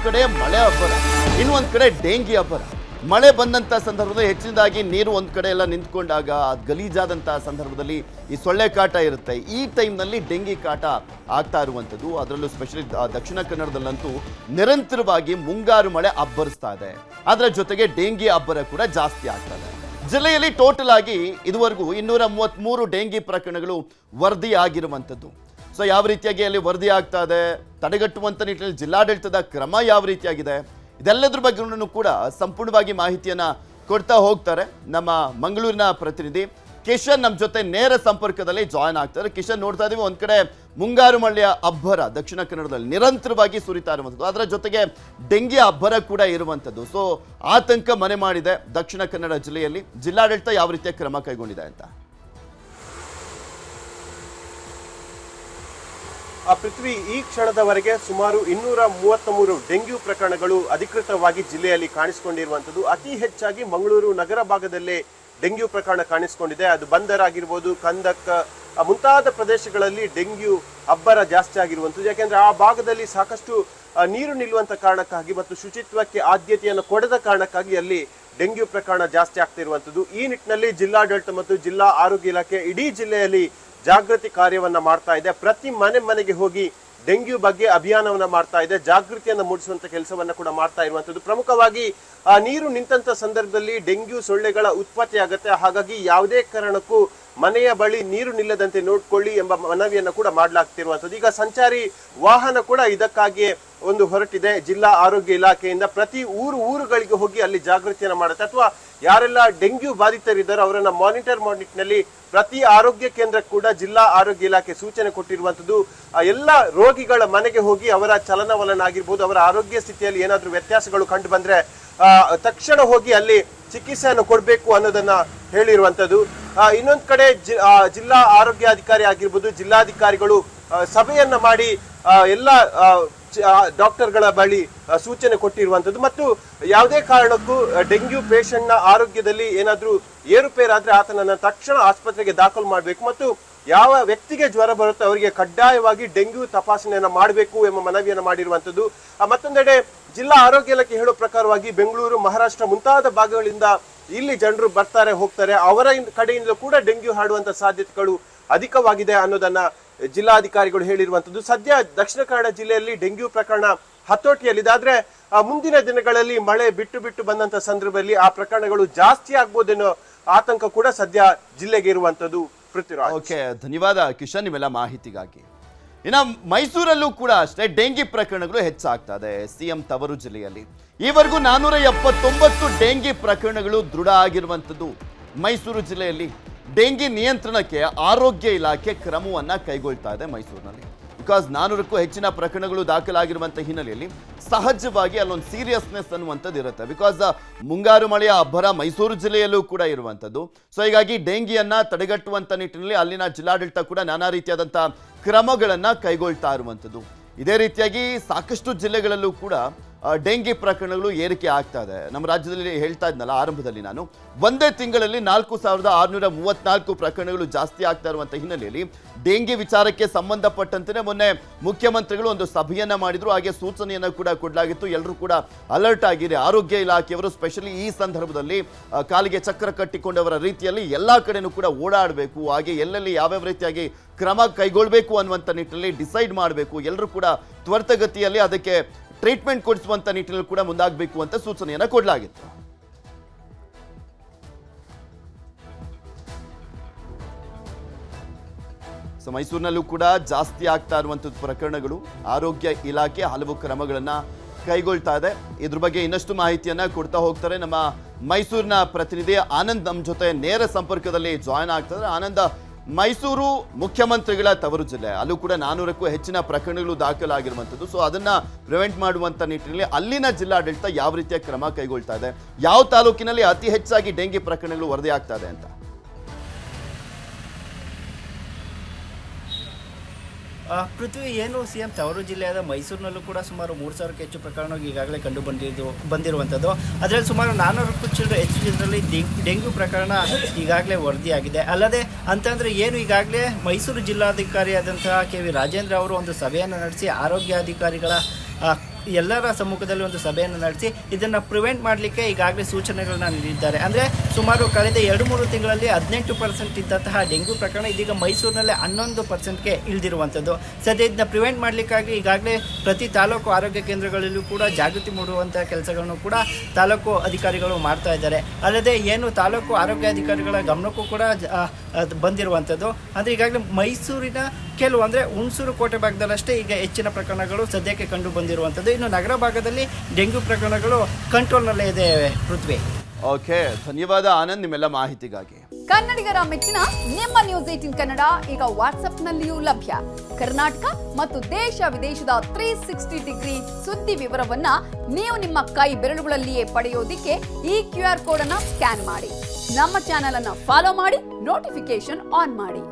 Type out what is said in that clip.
ಕಡೆ ಮಳೆ ಅಬ್ಬರ, ಇನ್ನೊಂದು ಕಡೆ ಡೆಂಗಿ ಅಬ್ಬರ. ಮಳೆ ಬಂದಂಥ ಸಂದರ್ಭದಲ್ಲಿ ಹೆಚ್ಚಿನದಾಗಿ ನೀರು ಒಂದು ಕಡೆ ಎಲ್ಲ ನಿಂತ್ಕೊಂಡಾಗ ಗಲೀಜಾದಂಥ ಸಂದರ್ಭದಲ್ಲಿ ಈ ಸೊಳ್ಳೆ ಕಾಟ ಇರುತ್ತೆ. ಈ ಟೈಮ್ನಲ್ಲಿ ಡೆಂಗಿ ಕಾಟ ಆಗ್ತಾ ಇರುವಂಥದ್ದು. ಅದರಲ್ಲೂ ಸ್ಪೆಷಲಿ ದಕ್ಷಿಣ ಕನ್ನಡದಲ್ಲಂತೂ ನಿರಂತರವಾಗಿ ಮುಂಗಾರು ಮಳೆ ಅಬ್ಬರಿಸ್ತಾ ಇದೆ. ಅದರ ಜೊತೆಗೆ ಡೆಂಗಿ ಅಬ್ಬರ ಕೂಡ ಜಾಸ್ತಿ ಆಗ್ತಾ ಇದೆ. ಜಿಲ್ಲೆಯಲ್ಲಿ ಟೋಟಲ್ ಆಗಿ ಇದುವರೆಗೂ 233 ಡೆಂಗಿ ಪ್ರಕರಣಗಳು ವರದಿ ಆಗಿರುವಂಥದ್ದು. ಸೊ ಯಾವ ರೀತಿಯಾಗಿ ಅಲ್ಲಿ ವರದಿ ಆಗ್ತಾ ಇದೆ, ತಡೆಗಟ್ಟುವಂಥ ನಿಟ್ಟಿನಲ್ಲಿ ಜಿಲ್ಲಾಡಳಿತದ ಕ್ರಮ ಯಾವ ರೀತಿಯಾಗಿದೆ, ಇದೆಲ್ಲದ್ರ ಬಗ್ಗೆ ಕೂಡ ಸಂಪೂರ್ಣವಾಗಿ ಮಾಹಿತಿಯನ್ನು ಕೊಡ್ತಾ ಹೋಗ್ತಾರೆ ನಮ್ಮ ಮಂಗಳೂರಿನ ಪ್ರತಿನಿಧಿ ಕಿಶನ್. ನಮ್ಮ ಜೊತೆ ನೇರ ಸಂಪರ್ಕದಲ್ಲಿ ಜಾಯ್ನ್ ಆಗ್ತಾರೆ. ಕಿಶನ್, ನೋಡ್ತಾ ಇದೀವಿ ಒಂದ್ ಕಡೆ ಮುಂಗಾರು ಮಳೆಯ ಅಬ್ಬರ ದಕ್ಷಿಣ ಕನ್ನಡದಲ್ಲಿ ನಿರಂತರವಾಗಿ ಸುರಿತಾ ಇರುವಂಥದ್ದು, ಅದರ ಜೊತೆಗೆ ಡೆಂಗಿ ಅಬ್ಬರ ಕೂಡ ಇರುವಂಥದ್ದು. ಸೊ ಆತಂಕ ಮನೆ ಮಾಡಿದೆ ದಕ್ಷಿಣ ಕನ್ನಡ ಜಿಲ್ಲೆಯಲ್ಲಿ. ಜಿಲ್ಲಾಡಳಿತ ಯಾವ ರೀತಿಯ ಕ್ರಮ ಕೈಗೊಂಡಿದೆ ಅಂತ? ಪೃಥ್ವಿ, ಈ ಕ್ಷಣದವರೆಗೆ ಸುಮಾರು 233 ಡೆಂಗ್ಯೂ ಪ್ರಕರಣಗಳು ಅಧಿಕೃತವಾಗಿ ಜಿಲ್ಲೆಯಲ್ಲಿ ಕಾಣಿಸಿಕೊಂಡಿರುವಂಥದ್ದು. ಅತಿ ಹೆಚ್ಚಾಗಿ ಮಂಗಳೂರು ನಗರ ಭಾಗದಲ್ಲೇ ಡೆಂಗ್ಯೂ ಪ್ರಕರಣ ಕಾಣಿಸಿಕೊಂಡಿದೆ. ಅದು ಬಂದರ್ ಆಗಿರ್ಬೋದು, ಕಂದಕ್ ಮುಂತಾದ ಪ್ರದೇಶಗಳಲ್ಲಿ ಡೆಂಗ್ಯೂ ಅಬ್ಬರ ಜಾಸ್ತಿ ಆಗಿರುವಂಥದ್ದು. ಯಾಕೆಂದ್ರೆ ಆ ಭಾಗದಲ್ಲಿ ಸಾಕಷ್ಟು ನೀರು ನಿಲ್ಲುವಂತ ಕಾರಣಕ್ಕಾಗಿ ಮತ್ತು ಶುಚಿತ್ವಕ್ಕೆ ಆದ್ಯತೆಯನ್ನು ಕೊಡದ ಕಾರಣಕ್ಕಾಗಿ ಅಲ್ಲಿ ಡೆಂಗ್ಯೂ ಪ್ರಕರಣ ಜಾಸ್ತಿ ಆಗ್ತಿರುವಂಥದ್ದು. ಈ ನಿಟ್ಟಿನಲ್ಲಿ ಜಿಲ್ಲಾಡಳಿತ ಮತ್ತು ಜಿಲ್ಲಾ ಆರೋಗ್ಯ ಇಲಾಖೆ ಇಡೀ ಜಿಲ್ಲೆಯಲ್ಲಿ ಜಾಗೃತಿ ಕಾರ್ಯವನ್ನ ಮಾಡ್ತಾ ಇದೆ. ಪ್ರತಿ ಮನೆಗೆ ಹೋಗಿ ಡೆಂಗ್ಯೂ ಬಗ್ಗೆ ಅಭಿಯಾನವನ್ನ ಮಾಡ್ತಾ ಇದೆ, ಜಾಗೃತಿಯನ್ನ ಮೂಡಿಸುವಂತ ಕೆಲಸವನ್ನ ಕೂಡ ಮಾಡ್ತಾ ಇರುವಂತದ್ದು. ಪ್ರಮುಖವಾಗಿ ಆ ನೀರು ನಿಂತ ಸಂದರ್ಭದಲ್ಲಿ ಡೆಂಗ್ಯೂ ಸೊಳ್ಳೆಗಳ ಉತ್ಪತ್ತಿ ಆಗುತ್ತೆ. ಹಾಗಾಗಿ ಯಾವುದೇ ಕಾರಣಕ್ಕೂ ಮನೆಯ ಬಳಿ ನೀರು ನಿಲ್ಲದಂತೆ ನೋಡ್ಕೊಳ್ಳಿ ಎಂಬ ಮನವಿಯನ್ನ ಕೂಡ ಮಾಡಲಾಗ್ತಿರುವಂತದ್ದು. ಈಗ ಸಂಚಾರಿ ವಾಹನ ಕೂಡ ಇದಕ್ಕಾಗಿಯೇ ಒಂದು ಹೊರಟಿದೆ. ಜಿಲ್ಲಾ ಆರೋಗ್ಯ ಇಲಾಖೆಯಿಂದ ಪ್ರತಿ ಊರುಗಳಿಗೆ ಹೋಗಿ ಅಲ್ಲಿ ಜಾಗೃತಿಯನ್ನ ಮಾಡುತ್ತೆ. ಅಥವಾ ಯಾರೆಲ್ಲ ಡೆಂಗ್ಯೂ ಬಾಧಿತರಿದ್ದಾರೋ ಅವರನ್ನ ಮಾನಿಟರ್ ಮಾಡೋ ನಿಟ್ಟಿನಲ್ಲಿ ಪ್ರತಿ ಆರೋಗ್ಯ ಕೇಂದ್ರ ಕೂಡ ಜಿಲ್ಲಾ ಆರೋಗ್ಯ ಇಲಾಖೆ ಸೂಚನೆ ಕೊಟ್ಟಿರುವಂತದ್ದು. ಎಲ್ಲ ರೋಗಿಗಳ ಮನೆಗೆ ಹೋಗಿ ಅವರ ಚಲನವಲನ ಆಗಿರ್ಬೋದು, ಅವರ ಆರೋಗ್ಯ ಸ್ಥಿತಿಯಲ್ಲಿ ಏನಾದ್ರೂ ವ್ಯತ್ಯಾಸಗಳು ಕಂಡು ಬಂದ್ರೆ ತಕ್ಷಣ ಹೋಗಿ ಅಲ್ಲಿ ಚಿಕಿತ್ಸೆಯನ್ನು ಕೊಡಬೇಕು ಅನ್ನೋದನ್ನ ಹೇಳಿರುವಂತದ್ದು. ಇನ್ನೊಂದ್ ಕಡೆ ಜಿಲ್ಲಾ ಆರೋಗ್ಯಾಧಿಕಾರಿ ಆಗಿರ್ಬೋದು, ಜಿಲ್ಲಾಧಿಕಾರಿಗಳು ಸಭೆಯನ್ನ ಮಾಡಿ ಎಲ್ಲ ಡಾಕ್ಟರ್ಗಳ ಬಳಿ ಸೂಚನೆ ಕೊಟ್ಟಿರುವಂತದ್ದು. ಮತ್ತು ಯಾವುದೇ ಕಾರಣಕ್ಕೂ ಡೆಂಗ್ಯೂ ಪೇಷಂಟ್ ನ ಆರೋಗ್ಯದಲ್ಲಿ ಏನಾದ್ರೂ ಏರುಪೇರಾದ್ರೆ ಆತನನ್ನ ತಕ್ಷಣ ಆಸ್ಪತ್ರೆಗೆ ದಾಖಲು ಮಾಡಬೇಕು. ಮತ್ತು ಯಾವ ವ್ಯಕ್ತಿಗೆ ಜ್ವರ ಬರುತ್ತೋ ಅವರಿಗೆ ಕಡ್ಡಾಯವಾಗಿ ಡೆಂಗ್ಯೂ ತಪಾಸಣೆಯನ್ನ ಮಾಡಬೇಕು ಎಂಬ ಮನವಿಯನ್ನ ಮಾಡಿರುವಂತದ್ದು. ಮತ್ತೊಂದೆಡೆ ಜಿಲ್ಲಾ ಆರೋಗ್ಯ ಇಲಾಖೆ ಹೇಳೋ ಪ್ರಕಾರವಾಗಿ ಬೆಂಗಳೂರು, ಮಹಾರಾಷ್ಟ್ರ ಮುಂತಾದ ಭಾಗಗಳಿಂದ ಇಲ್ಲಿ ಜನರು ಬರ್ತಾರೆ ಹೋಗ್ತಾರೆ, ಅವರ ಕಡೆಯಿಂದ ಕೂಡ ಡೆಂಗ್ಯೂ ಹರಡುವಂತ ಸಾಧ್ಯತೆಗಳು ಅಧಿಕವಾಗಿದೆ ಅನ್ನೋದನ್ನ ಜಿಲ್ಲಾಧಿಕಾರಿಗಳು ಹೇಳಿರುವಂತದ್ದು. ಸದ್ಯ ದಕ್ಷಿಣ ಕನ್ನಡ ಜಿಲ್ಲೆಯಲ್ಲಿ ಡೆಂಗ್ಯೂ ಪ್ರಕರಣ ಹತೋಟಿಯಲ್ಲಿದೆ. ಆದ್ರೆ ಮುಂದಿನ ದಿನಗಳಲ್ಲಿ ಮಳೆ ಬಿಟ್ಟು ಬಂದಂತ ಸಂದರ್ಭದಲ್ಲಿ ಆ ಪ್ರಕರಣಗಳು ಜಾಸ್ತಿ ಆಗ್ಬೋದೇನೋ ಆತಂಕ ಕೂಡ ಸದ್ಯ ಜಿಲ್ಲೆಗೆ ಇರುವಂತದ್ದು. ಪೃಥ್ವಿರಾಜ್, ಓಕೆ, ಧನ್ಯವಾದ ಕಿಶನ್ ನಿಮ್ಮೆಲ್ಲ ಮಾಹಿತಿಗಾಗಿ. ಇನ್ನು ಮೈಸೂರಲ್ಲೂ ಕೂಡ ಅಷ್ಟೇ ಡೆಂಗಿ ಪ್ರಕರಣಗಳು ಹೆಚ್ಚಾಗ್ತಾ ಇದೆ. ಸಿಎಂ ತವರು ಜಿಲ್ಲೆಯಲ್ಲಿ ಈವರೆಗೂ 479 ಡೆಂಗಿ ಪ್ರಕರಣಗಳು ದೃಢ ಆಗಿರುವಂಥದ್ದು. ಮೈಸೂರು ಜಿಲ್ಲೆಯಲ್ಲಿ ಡೆಂಗಿ ನಿಯಂತ್ರಣಕ್ಕೆ ಆರೋಗ್ಯ ಇಲಾಖೆ ಕ್ರಮವನ್ನ ಕೈಗೊಳ್ತಾ ಇದೆ ಮೈಸೂರಿನಲ್ಲಿ. ಬಿಕಾಸ್ 400ಕ್ಕೂ ಹೆಚ್ಚಿನ ಪ್ರಕರಣಗಳು ದಾಖಲಾಗಿರುವಂಥ ಹಿನ್ನೆಲೆಯಲ್ಲಿ ಸಹಜವಾಗಿ ಅಲ್ಲೊಂದು ಸೀರಿಯಸ್ನೆಸ್ ಅನ್ನುವಂಥದ್ದು ಇರುತ್ತೆ. ಬಿಕಾಸ್ ಮುಂಗಾರು ಮಳೆಯ ಅಬ್ಬರ ಮೈಸೂರು ಜಿಲ್ಲೆಯಲ್ಲೂ ಕೂಡ ಇರುವಂಥದ್ದು. ಸೊ ಹೀಗಾಗಿ ಡೆಂಗಿಯನ್ನ ತಡೆಗಟ್ಟುವಂಥ ನಿಟ್ಟಿನಲ್ಲಿ ಅಲ್ಲಿನ ಜಿಲ್ಲಾಡಳಿತ ಕೂಡ ನಾನಾ ರೀತಿಯಾದಂಥ ಕ್ರಮಗಳನ್ನು ಕೈಗೊಳ್ತಾ ಇರುವಂಥದ್ದು. ಇದೇ ರೀತಿಯಾಗಿ ಸಾಕಷ್ಟು ಜಿಲ್ಲೆಗಳಲ್ಲೂ ಕೂಡ ಡೆಂಗಿ ಪ್ರಕರಣಗಳು ಏರಿಕೆ ಆಗ್ತಾ ಇದೆ. ನಮ್ಮ ರಾಜ್ಯದಲ್ಲಿ ಹೇಳ್ತಾ ಇದ್ನಲ್ಲ ಆರಂಭದಲ್ಲಿ ನಾನು, ಒಂದೇ ತಿಂಗಳಲ್ಲಿ 4634 ಪ್ರಕರಣಗಳು ಜಾಸ್ತಿ ಆಗ್ತಾ ಇರುವಂಥ ಹಿನ್ನೆಲೆಯಲ್ಲಿ ಡೆಂಗಿ ವಿಚಾರಕ್ಕೆ ಸಂಬಂಧಪಟ್ಟಂತೆ ಮೊನ್ನೆ ಮುಖ್ಯಮಂತ್ರಿಗಳು ಒಂದು ಸಭೆಯನ್ನ ಮಾಡಿದ್ರು, ಹಾಗೆ ಸೂಚನೆಯನ್ನು ಕೂಡ ಕೊಡಲಾಗಿತ್ತು. ಎಲ್ಲರೂ ಕೂಡ ಅಲರ್ಟ್ ಆಗಿದೆ. ಆರೋಗ್ಯ ಇಲಾಖೆಯವರು ಸ್ಪೆಷಲಿ ಈ ಸಂದರ್ಭದಲ್ಲಿ ಕಾಲಿಗೆ ಚಕ್ರ ಕಟ್ಟಿಕೊಂಡವರ ರೀತಿಯಲ್ಲಿ ಎಲ್ಲ ಕಡೆನೂ ಕೂಡ ಓಡಾಡಬೇಕು, ಹಾಗೆ ಎಲ್ಲೆಲ್ಲಿ ಯಾವ್ಯಾವ ರೀತಿಯಾಗಿ ಕ್ರಮ ಕೈಗೊಳ್ಳಬೇಕು ಅನ್ನುವಂಥ ನಿಟ್ಟಿನಲ್ಲಿ ಡಿಸೈಡ್ ಮಾಡಬೇಕು. ಎಲ್ಲರೂ ಕೂಡ ತ್ವರಿತಗತಿಯಲ್ಲಿ ಅದಕ್ಕೆ ಟ್ರೀಟ್ಮೆಂಟ್ ಕೊಡಿಸುವಂತ ನಿಟ್ಟಿನಲ್ಲಿ ಕೂಡ ಮುಂದಾಗಬೇಕು ಅಂತ ಸೂಚನೆಯನ್ನ ಕೊಡಲಾಗಿತ್ತು. ಸೊ ಮೈಸೂರಿನಲ್ಲೂ ಕೂಡ ಜಾಸ್ತಿ ಆಗ್ತಾ ಇರುವಂಥದ್ದು ಪ್ರಕರಣಗಳು. ಆರೋಗ್ಯ ಇಲಾಖೆ ಹಲವು ಕ್ರಮಗಳನ್ನ ಕೈಗೊಳ್ತಾ ಇದೆ. ಇದ್ರ ಬಗ್ಗೆ ಇನ್ನಷ್ಟು ಮಾಹಿತಿಯನ್ನ ಕೊಡ್ತಾ ಹೋಗ್ತಾರೆ ನಮ್ಮ ಮೈಸೂರಿನ ಪ್ರತಿನಿಧಿ ಆನಂದ್. ನಮ್ಮ ಜೊತೆ ನೇರ ಸಂಪರ್ಕದಲ್ಲಿ ಜಾಯ್ನ್ ಆಗ್ತಾರೆ. ಆನಂದ್, ಮೈಸೂರು ಮುಖ್ಯಮಂತ್ರಿಗಳ ತವರು ಜಿಲ್ಲೆ, ಅಲ್ಲೂ ಕೂಡ 400ಕ್ಕೂ ಹೆಚ್ಚಿನ ಪ್ರಕರಣಗಳು ದಾಖಲಾಗಿರುವಂಥದ್ದು. ಸೊ ಅದನ್ನ ಪ್ರಿವೆಂಟ್ ಮಾಡುವಂತ ನಿಟ್ಟಿನಲ್ಲಿ ಅಲ್ಲಿನ ಜಿಲ್ಲಾಡಳಿತ ಯಾವ ರೀತಿಯ ಕ್ರಮ ಕೈಗೊಳ್ತಾ ಇದೆ, ಯಾವ ತಾಲೂಕಿನಲ್ಲಿ ಅತಿ ಹೆಚ್ಚಾಗಿ ಡೆಂಗಿ ಪ್ರಕರಣಗಳು ವರದಿ ಆಗ್ತಾ ಇದೆ ಅಂತ? ಪೃಥ್ವಿ, ಏನು ಸಿಎಂ ತವರು ಜಿಲ್ಲೆಯಾದ ಮೈಸೂರಿನಲ್ಲೂ ಕೂಡ ಸುಮಾರು 3000ಕ್ಕೂ ಹೆಚ್ಚು ಪ್ರಕರಣಗಳು ಈಗಾಗಲೇ ಕಂಡು ಬಂದಿರುವಂಥದ್ದು. ಅದರಲ್ಲಿ ಸುಮಾರು 400ಕ್ಕೂ ಹೆಚ್ಚು ಜನರಲ್ಲಿ ಡೆಂಗ್ಯೂ ಪ್ರಕರಣ ಈಗಾಗಲೇ ವರದಿಯಾಗಿದೆ. ಅಲ್ಲದೆ ಅಂತಂದರೆ ಏನು ಈಗಾಗಲೇ ಮೈಸೂರು ಜಿಲ್ಲಾಧಿಕಾರಿಯಾದಂತಹ KV ರಾಜೇಂದ್ರ ಅವರು ಒಂದು ಸಭೆಯನ್ನು ನಡೆಸಿ ಆರೋಗ್ಯಾಧಿಕಾರಿಗಳ ಎಲ್ಲರ ಸಮ್ಮುಖದಲ್ಲಿ ಒಂದು ಸಭೆಯನ್ನು ನಡೆಸಿ ಇದನ್ನು ಪ್ರಿವೆಂಟ್ ಮಾಡಲಿಕ್ಕೆ ಈಗಾಗಲೇ ಸೂಚನೆಗಳನ್ನ ನೀಡಿದ್ದಾರೆ. ಅಂದರೆ ಸುಮಾರು ಕಳೆದ 2-3 ತಿಂಗಳಲ್ಲಿ 18% ಇದ್ದಂತಹ ಡೆಂಗ್ಯೂ ಪ್ರಕರಣ ಇದೀಗ ಮೈಸೂರಿನಲ್ಲಿ 11%ಗೆ ಇಳಿದಿರುವಂಥದ್ದು. ಸದ್ಯ ಇದನ್ನ ಪ್ರಿವೆಂಟ್ ಮಾಡಲಿಕ್ಕಾಗಿ ಈಗಾಗಲೇ ಪ್ರತಿ ತಾಲೂಕು ಆರೋಗ್ಯ ಕೇಂದ್ರಗಳಲ್ಲೂ ಕೂಡ ಜಾಗೃತಿ ಮೂಡುವಂತಹ ಕೆಲಸಗಳನ್ನು ಕೂಡ ತಾಲೂಕು ಅಧಿಕಾರಿಗಳು ಮಾಡ್ತಾ ಇದ್ದಾರೆ. ಅಲ್ಲದೆ ಏನು ತಾಲೂಕು ಆರೋಗ್ಯ ಅಧಿಕಾರಿಗಳ ಗಮನಕ್ಕೂ ಕೂಡ ಬಂದಿರುವಂಥದ್ದು. ಅಂದರೆ ಈಗಾಗಲೇ ಮೈಸೂರಿನ ಕೆಲವು ಅಂದರೆ ಹುಣಸೂರು ಕೋಟೆ ಭಾಗದಲ್ಲಷ್ಟೇ ಈಗ ಹೆಚ್ಚಿನ ಪ್ರಕರಣಗಳು ಸದ್ಯಕ್ಕೆ ಕಂಡು ಬಂದಿರುವಂಥದ್ದು. ಇನ್ನು ನಗರ ಭಾಗದಲ್ಲಿ ಡೆಂಗ್ಯೂ ಪ್ರಕರಣಗಳು ಕಂಟ್ರೋಲ್ನಲ್ಲೇ ಇದೆ. ಪೃಥ್ವಿ. ಓಕೆ, ಧನ್ಯವಾದ ಆನಂದ್ ನಿಮ್ಮೆಲ್ಲ ಮಾಹಿತಿಗಾಗಿ. ಕನ್ನಡಿಗರ ಮೆಚ್ಚಿನ ನಿಮ್ಮ ನ್ಯೂಸ್ 18 ಕನ್ನಡ ಈಗ ವಾಟ್ಸ್ಆಪ್ನಲ್ಲಿಯೂ ಲಭ್ಯ. ಕರ್ನಾಟಕ ಮತ್ತು ದೇಶ ವಿದೇಶದ 360 ಡಿಗ್ರಿ ಸುದ್ದಿ ವಿವರವನ್ನ ನೀವು ನಿಮ್ಮ ಕೈ ಬೆರಳುಗಳಲ್ಲಿಯೇ ಪಡೆಯೋದಿಕ್ಕೆ ಈ QR ಕೋಡ್ ಅನ್ನ ಸ್ಕ್ಯಾನ್ ಮಾಡಿ. ನಮ್ಮ ಚಾನೆಲ್ ಅನ್ನ ಫಾಲೋ ಮಾಡಿ, ನೋಟಿಫಿಕೇಶನ್ ಆನ್ ಮಾಡಿ.